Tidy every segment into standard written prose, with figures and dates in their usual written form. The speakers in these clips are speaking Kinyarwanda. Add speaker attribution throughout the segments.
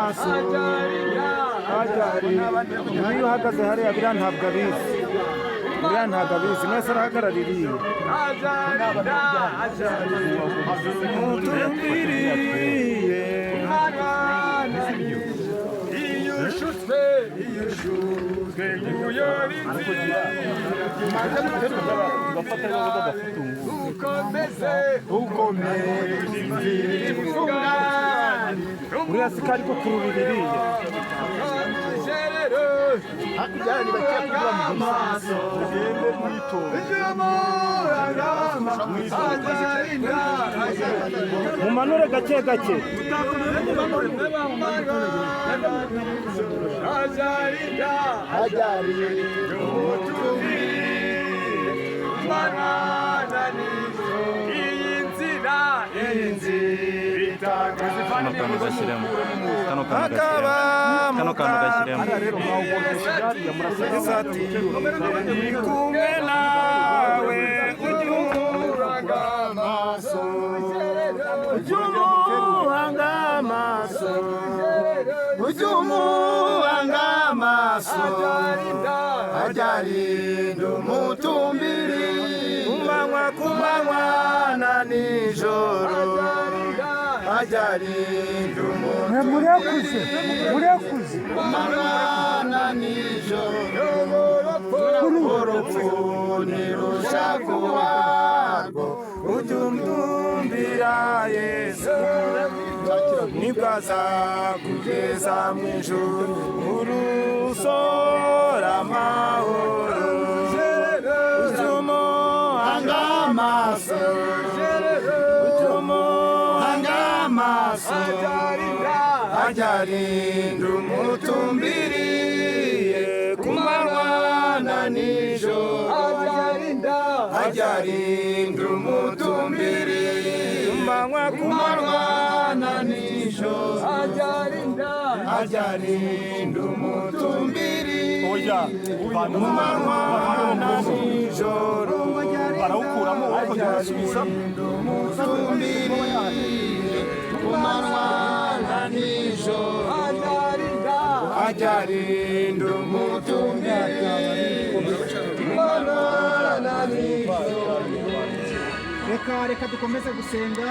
Speaker 1: amaso hajari iyo uhagaze hariya biriya ntabwo abizi biriya ntabwo abizi mwese arahagaraririye mutumbiriye iyo ushutswe uriya si kari kukuruririye hakurya ni bakiya kugira mu maso ugende mumanure gake gake hajari kano kantu gashyiremo ndi kumwe nawe ujye umuhanga amaso ujye umuhanga amaso ujye umuhanga amaso ajarinda umutumbiri kumanywa na nijoro ajarinda umutumbiri kumanywa na nijoro urupfu ntirushaku warwo ujye umutumbira Yesu nibwaza kugeza mu ijuru urusora amahoro ujye umuhanga amaso ujye umuhanga amaso ajarinda umutumbiriye kumanywa na nijoro ajarinda umutumbiriye kumanywa na nijoro ajarinda umutumbiriye kumanywa na nijoro barawukuramo ajarinda umutumbiriye kumanywa na nijoro ajarinda umutumbiriye kumanywa na nijoro.
Speaker 2: Reka dukomeze gusenga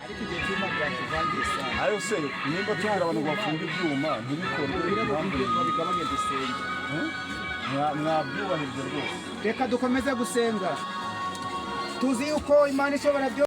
Speaker 2: ariko igihe cyuma byakivangisa
Speaker 1: ayo se nimba tugira abantu bafunga ibyuma ntibikorwe impamvu
Speaker 2: bigabanye gusenga
Speaker 1: mwabyubahirije rwose.
Speaker 2: Reka dukomeze gusenga tuzi yuko Imana ishobora